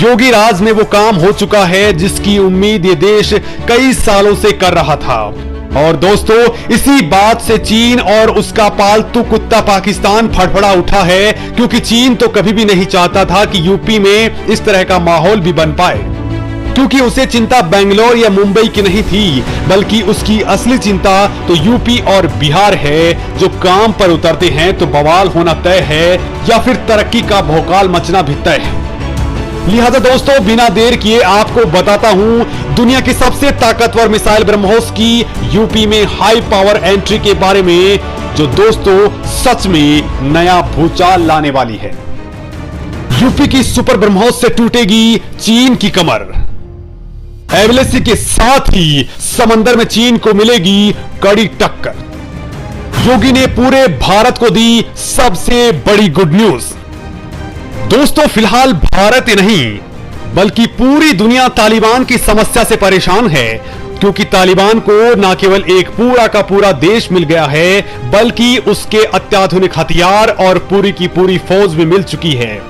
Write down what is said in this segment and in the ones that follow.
योगी राज में वो काम हो चुका है जिसकी उम्मीद ये देश कई सालों से कर रहा था। और दोस्तों, इसी बात से चीन और उसका पालतू कुत्ता पाकिस्तान फड़फड़ा उठा है, क्योंकि चीन तो कभी भी नहीं चाहता था कि यूपी में इस तरह का माहौल भी बन पाए, क्योंकि उसे चिंता बेंगलोर या मुंबई की नहीं थी, बल्कि उसकी असली चिंता तो यूपी और बिहार है। जो काम पर उतरते हैं तो बवाल होना तय है या फिर तरक्की का भौकाल मचना भी तय है। लिहाजा दोस्तों, बिना देर किए आपको बताता हूं दुनिया की सबसे ताकतवर मिसाइल ब्रह्मोस की यूपी में हाई पावर एंट्री के बारे में, जो दोस्तों सच में नया भूचाल लाने वाली है। यूपी की सुपर ब्रह्मोस से टूटेगी चीन की कमर। एवलेसी के साथ ही समंदर में चीन को मिलेगी कड़ी टक्कर। योगी ने पूरे भारत को दी सबसे बड़ी गुड न्यूज। दोस्तों, फिलहाल भारत ही नहीं बल्कि पूरी दुनिया तालिबान की समस्या से परेशान है, क्योंकि तालिबान को न केवल एक पूरा का पूरा देश मिल गया है, बल्कि उसके अत्याधुनिक हथियार और पूरी की पूरी फौज भी मिल चुकी है।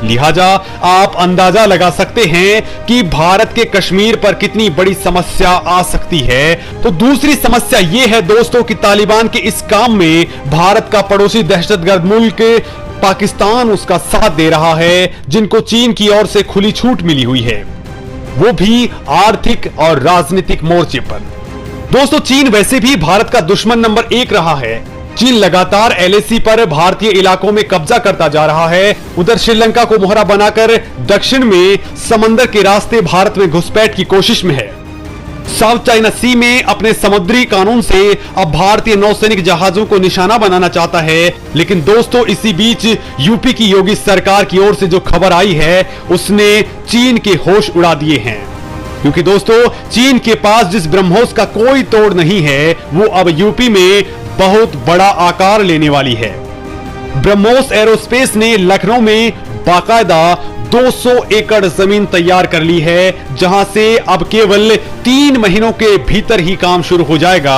लिहाजा आप अंदाजा लगा सकते हैं कि भारत के कश्मीर पर कितनी बड़ी समस्या आ सकती है। तो दूसरी समस्या यह है दोस्तों कि तालिबान के इस काम में भारत का पड़ोसी दहशतगर्द मुल्क पाकिस्तान उसका साथ दे रहा है, जिनको चीन की ओर से खुली छूट मिली हुई है, वो भी आर्थिक और राजनीतिक मोर्चे पर। दोस्तों, चीन वैसे भी भारत का दुश्मन नंबर 1 रहा है। चीन लगातार एलएसी पर भारतीय इलाकों में कब्जा करता जा रहा है। उधर श्रीलंका को मोहरा बनाकर दक्षिण में समंदर के रास्ते भारत में घुसपैठ की कोशिश में है। साउथ चाइना सी में अपने समुद्री कानून से अब भारतीय नौसैनिक जहाजों को निशाना बनाना चाहता है। लेकिन दोस्तों, इसी बीच यूपी की योगी सरकार की ओर से जो खबर आई है, उसने चीन के होश उड़ा दिए हैं। क्योंकि दोस्तों, चीन के पास जिस ब्रह्मोस का कोई तोड़ नहीं है, वो अब यूपी में बहुत बड़ा आकार लेने वाली है। ब्रह्मोस एरोस्पेस ने लखनऊ में बाकायदा 200 एकड़ जमीन तैयार कर ली है, जहां से अब केवल 3 महीनों के भीतर ही काम शुरू हो जाएगा।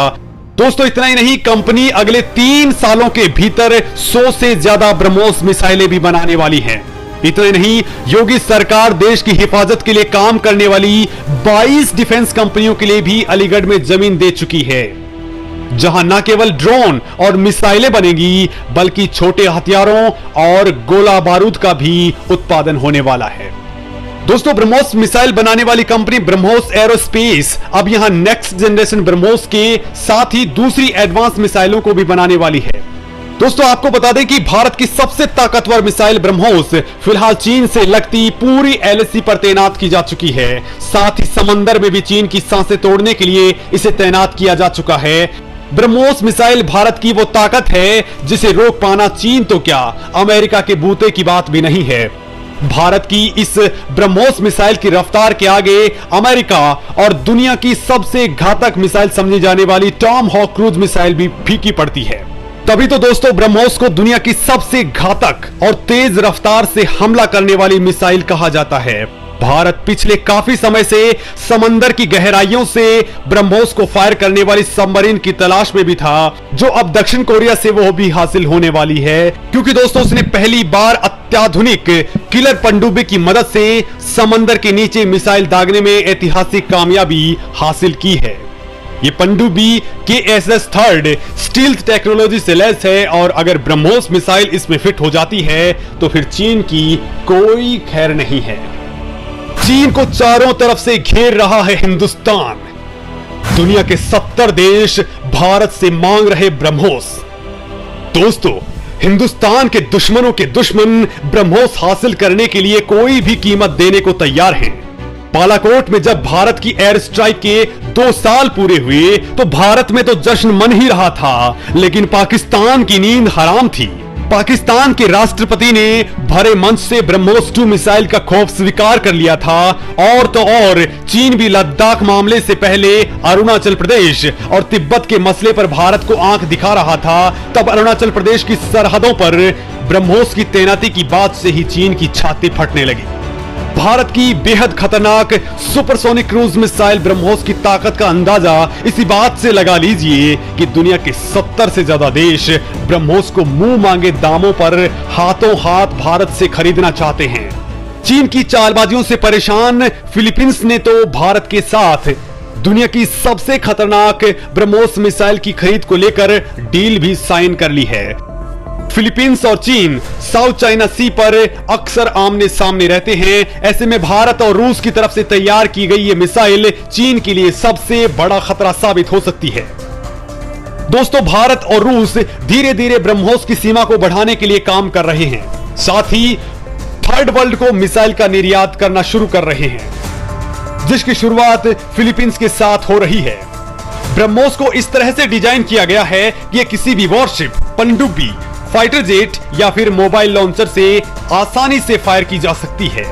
दोस्तों, इतना ही नहीं, कंपनी अगले 3 सालों के भीतर 100 से ज्यादा ब्रह्मोस मिसाइलें भी बनाने वाली है। इतना नहीं, योगी सरकार देश की हिफाजत के लिए काम करने वाली 22 डिफेंस कंपनियों के लिए भी अलीगढ़ में जमीन दे चुकी है, जहां न केवल ड्रोन और मिसाइलें बनेगी, बल्कि छोटे हथियारों और गोला बारूद का भी उत्पादन होने वाला है। दोस्तों, ब्रह्मोस मिसाइल बनाने वाली कंपनी ब्रह्मोस एरोस्पेस अब यहां नेक्स्ट जनरेशन ब्रह्मोस के साथ ही दूसरी एडवांस मिसाइलों को भी बनाने वाली है। दोस्तों, आपको बता दें कि भारत की सबसे ताकतवर मिसाइल ब्रह्मोस फिलहाल चीन से लगती पूरी एलएसी पर तैनात की जा चुकी है। साथ ही समंदर में भी चीन की सांसें तोड़ने के लिए इसे तैनात किया जा चुका है। ब्रह्मोस मिसाइल भारत की वो ताकत है जिसे रोक पाना चीन तो क्या, अमेरिका के बूते की बात भी नहीं है। भारत की इस ब्रह्मोस मिसाइल की रफ्तार के आगे अमेरिका और दुनिया की सबसे घातक मिसाइल समझी जाने वाली टॉम हॉक क्रूज मिसाइल भी फीकी पड़ती है। तभी तो दोस्तों, ब्रह्मोस को दुनिया की सबसे घातक और तेज रफ्तार से हमला करने वाली मिसाइल कहा जाता है। भारत पिछले काफी समय से समंदर की गहराइयों से ब्रह्मोस को फायर करने वाली सबमरीन की तलाश में भी था, जो अब दक्षिण कोरिया से वो भी हासिल होने वाली है। क्योंकि दोस्तों, उसने पहली बार अत्याधुनिक किलर पनडुब्बी की मदद से समंदर के नीचे मिसाइल दागने में ऐतिहासिक कामयाबी हासिल की है। ये पनडुब्बी KSS-3 स्टील्थ टेक्नोलॉजी से लैस है, और अगर ब्रह्मोस मिसाइल इसमें फिट हो जाती है तो फिर चीन की कोई खैर नहीं है। चीन को चारों तरफ से घेर रहा है हिंदुस्तान। दुनिया के 70 देश भारत से मांग रहे ब्रह्मोस। दोस्तों, हिंदुस्तान के दुश्मनों के दुश्मन ब्रह्मोस हासिल करने के लिए कोई भी कीमत देने को तैयार हैं। बालाकोट में जब भारत की एयर स्ट्राइक के 2 साल पूरे हुए तो भारत में तो जश्न मन ही रहा था, लेकिन पाकिस्तान की नींद हराम थी। पाकिस्तान के राष्ट्रपति ने भरे मंच से ब्रह्मोस 2 मिसाइल का खौफ स्वीकार कर लिया था। और तो और, चीन भी लद्दाख मामले से पहले अरुणाचल प्रदेश और तिब्बत के मसले पर भारत को आंख दिखा रहा था। तब अरुणाचल प्रदेश की सरहदों पर ब्रह्मोस की तैनाती की बात से ही चीन की छाती फटने लगी। भारत की बेहद खतरनाक सुपरसोनिक क्रूज मिसाइल ब्रह्मोस की ताकत का अंदाजा इसी बात से लगा लीजिए कि दुनिया के 70 से ज्यादा देश ब्रह्मोस को मुंह मांगे दामों पर हाथों हाथ भारत से खरीदना चाहते हैं। चीन की चालबाजियों से परेशान फिलीपींस ने तो भारत के साथ दुनिया की सबसे खतरनाक ब्रह्मोस मिसाइल की खरीद को लेकर डील भी साइन कर ली है। फिलीपींस और चीन साउथ चाइना सी पर अक्सर आमने सामने रहते हैं। ऐसे में भारत और रूस की तरफ से तैयार की गई ये मिसाइल चीन के लिए सबसे बड़ा खतरा साबित हो सकती है। दोस्तों, भारत और रूस धीरे धीरे ब्रह्मोस की सीमा को बढ़ाने के लिए काम कर रहे हैं, साथ ही थर्ड वर्ल्ड को मिसाइल का निर्यात करना शुरू कर रहे हैं, जिसकी शुरुआत फिलीपींस के साथ हो रही है। ब्रह्मोस को इस तरह से डिजाइन किया गया है कि यह किसी भी वॉरशिप, पनडुब्बी, फाइटर जेट या फिर मोबाइल लॉन्चर से आसानी से फायर की जा सकती है।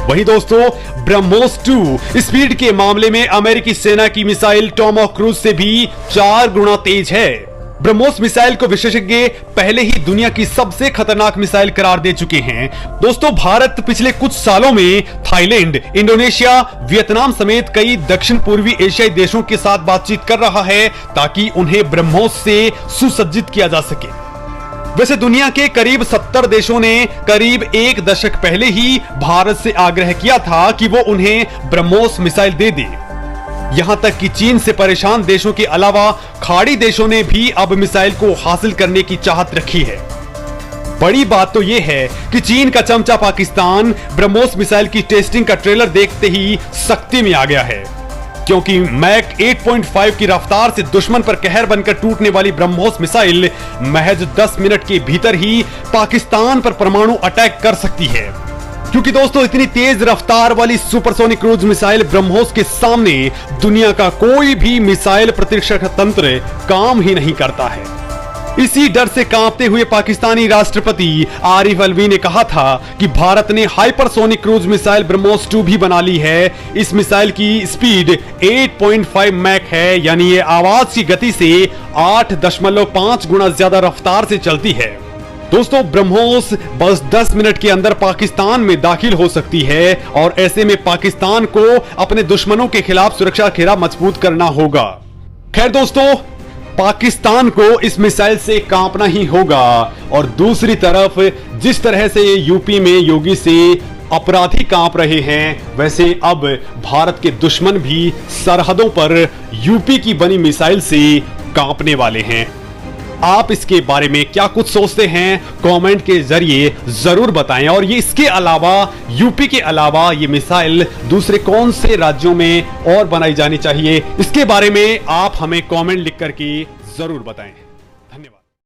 वहीं दोस्तों, ब्रह्मोस 2 स्पीड के मामले में अमेरिकी सेना की मिसाइल टॉमहॉक क्रूज से भी 4 गुना तेज है। ब्रह्मोस मिसाइल को विशेषज्ञ पहले ही दुनिया की सबसे खतरनाक मिसाइल करार दे चुके हैं। दोस्तों, भारत पिछले कुछ सालों में थाईलैंड, इंडोनेशिया, वियतनाम समेत कई दक्षिण पूर्वी एशियाई देशों के साथ बातचीत कर रहा है ताकि उन्हें ब्रह्मोस से सुसज्जित किया जा सके। वैसे दुनिया के करीब 70 देशों ने करीब 1 दशक पहले ही भारत से आग्रह किया था कि वो उन्हें ब्रह्मोस मिसाइल दे दे। यहां तक कि चीन से परेशान देशों के अलावा खाड़ी देशों ने भी अब मिसाइल को हासिल करने की चाहत रखी है। बड़ी बात तो यह है कि चीन का चमचा पाकिस्तान ब्रह्मोस मिसाइल की टेस्टिंग का ट्रेलर देखते ही सख्ती में आ गया है, क्योंकि मैक 8.5 की रफ्तार से दुश्मन पर कहर बनकर टूटने वाली ब्रह्मोस मिसाइल महज 10 मिनट के भीतर ही पाकिस्तान पर परमाणु अटैक कर सकती है। क्योंकि दोस्तों, इतनी तेज रफ्तार वाली सुपरसोनिक क्रूज मिसाइल ब्रह्मोस के सामने दुनिया का कोई भी मिसाइल प्रतिरक्षक तंत्र काम ही नहीं करता है। इसी डर से कांपते हुए पाकिस्तानी राष्ट्रपति आरिफ अलवी ने कहा था कि भारत ने हाइपरसोनिक क्रूज मिसाइल ब्रह्मोस 2 भी बना ली है। इस मिसाइल की स्पीड 8.5 मैक है, यानी ये आवाज की गति से 8.5 गुना ज्यादा रफ्तार से चलती है। दोस्तों, ब्रह्मोस बस 10 मिनट के अंदर पाकिस्तान में दाखिल हो सकती है और ऐसे में पाकिस्तान को अपने दुश्मनों के खिलाफ सुरक्षा घेरा मजबूत करना होगा। खैर दोस्तों, पाकिस्तान को इस मिसाइल से कांपना ही होगा। और दूसरी तरफ जिस तरह से यूपी में योगी से अपराधी कांप रहे हैं, वैसे अब भारत के दुश्मन भी सरहदों पर यूपी की बनी मिसाइल से कांपने वाले हैं। आप इसके बारे में क्या कुछ सोचते हैं, कमेंट के जरिए जरूर बताएं। और ये इसके अलावा, यूपी के अलावा ये मिसाइल दूसरे कौन से राज्यों में और बनाई जानी चाहिए, इसके बारे में आप हमें कमेंट लिख करके जरूर बताएं।